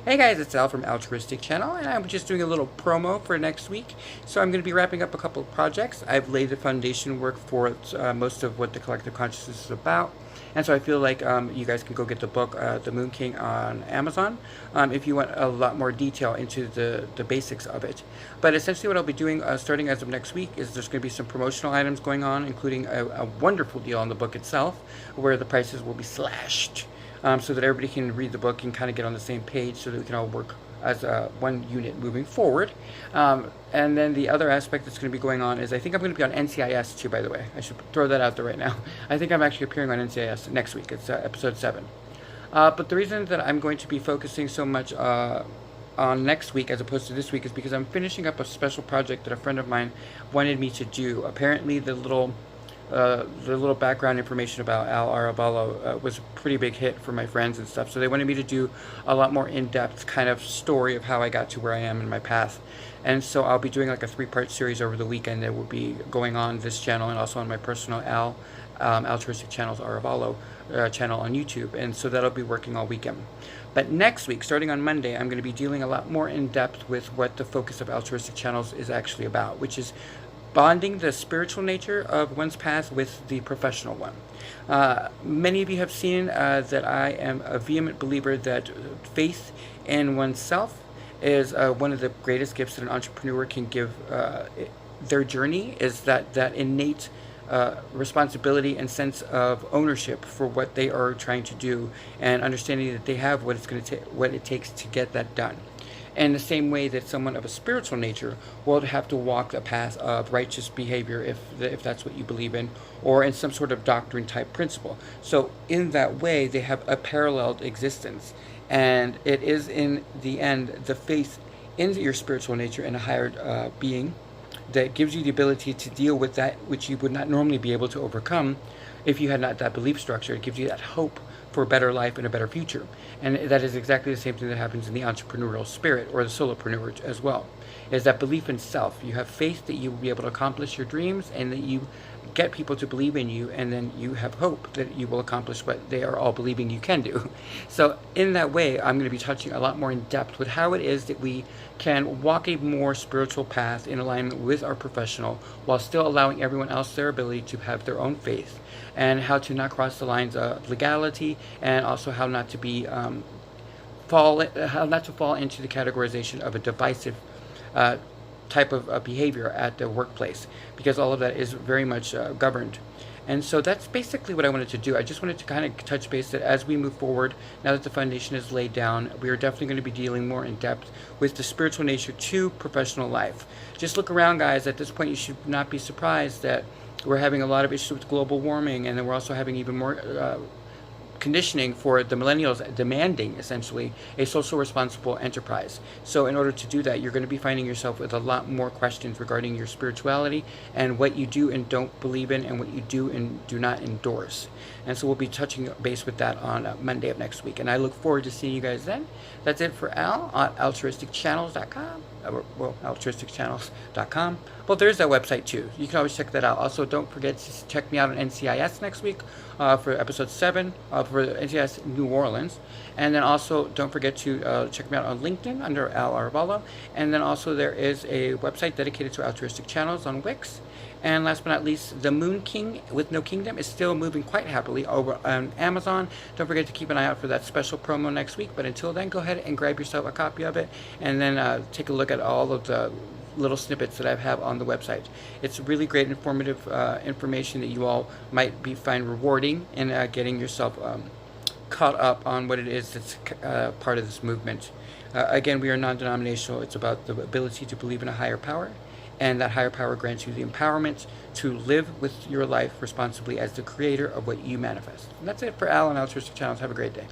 Hey guys, it's Al from Altruistic Channel, and I'm just doing a little promo for next week. So I'm going to be wrapping up a couple of projects. I've laid the foundation work for most of what the collective consciousness is about, and so I feel like you guys can go get the book, The Moon King, on Amazon, if you want a lot more detail into the basics of it. But essentially what I'll be doing starting as of next week is there's going to be some promotional items going on, including a wonderful deal on the book itself, where the prices will be slashed so that everybody can read the book and kind of get on the same page so that we can all work as one unit moving forward. And then the other aspect that's going to be going on is I think I'm going to be on NCIS too, by the way. I should throw that out there right now. I think I'm actually appearing on NCIS next week. It's episode 7. But the reason that I'm going to be focusing so much on next week as opposed to this week is because I'm finishing up a special project that a friend of mine wanted me to do. Apparently the little background information about Al Arabalo was a pretty big hit for my friends and stuff. So they wanted me to do a lot more in-depth kind of story of how I got to where I am in my path. And so I'll be doing like a 3-part series over the weekend that will be going on this channel and also on my personal Altruistic Channels Arabalo channel on YouTube. And so that'll be working all weekend. But next week, starting on Monday, I'm going to be dealing a lot more in depth with what the focus of Altruistic Channels is actually about, which is bonding the spiritual nature of one's path with the professional one. Many of you have seen that I am a vehement believer that faith in oneself is one of the greatest gifts that an entrepreneur can give their journey, is that innate responsibility and sense of ownership for what they are trying to do, and understanding that they have what it takes to get that done. In the same way that someone of a spiritual nature will have to walk a path of righteous behavior, if that's what you believe in, or in some sort of doctrine type principle. So in that way, they have a paralleled existence, and it is in the end the faith in your spiritual nature and a higher being that gives you the ability to deal with that which you would not normally be able to overcome if you had not that belief structure. It gives you that hope for a better life and a better future. And that is exactly the same thing that happens in the entrepreneurial spirit, or the solopreneur as well, is that belief in self. You have faith that you will be able to accomplish your dreams, and that you get people to believe in you, and then you have hope that you will accomplish what they are all believing you can do. So in that way, I'm going to be touching a lot more in depth with how it is that we can walk a more spiritual path in alignment with our professional, while still allowing everyone else their ability to have their own faith, and how to not cross the lines of legality, and also how not to be how not to fall into the categorization of a divisive type of behavior at the workplace, because all of that is very much governed. And so that's basically what I wanted to do. I just wanted to kind of touch base that as we move forward, now that the foundation is laid down, we are definitely going to be dealing more in depth with the spiritual nature to professional life. Just look around, guys. At this point, you should not be surprised that we're having a lot of issues with global warming, and then we're also having even more conditioning for the millennials demanding essentially a social responsible enterprise. So in order to do that, you're going to be finding yourself with a lot more questions regarding your spirituality and what you do and don't believe in, and what you do and do not endorse. And so we'll be touching base with that on Monday of next week, and I look forward to seeing you guys then. That's it for Al on altruisticchannels.com. Well, altruisticchannels.com. Well, there's that website too. You can always check that out. Also, don't forget to check me out on NCIS next week for episode 7 for NCIS New Orleans. And then also, don't forget to check me out on LinkedIn under Al Arabalo. And then also, there is a website dedicated to altruistic channels on Wix. And last but not least, The Moon King with no kingdom is still moving quite happily over on Amazon. Don't forget to keep an eye out for that special promo next week. But until then, go ahead and grab yourself a copy of it, and then take a look at all of the little snippets that I have on the website. It's really great, informative information that you all might find rewarding in getting yourself caught up on what it is that's part of this movement. Again, we are non-denominational. It's about the ability to believe in a higher power, and that higher power grants you the empowerment to live with your life responsibly as the creator of what you manifest. And that's it for Al and Altruistic Channels. Have a great day.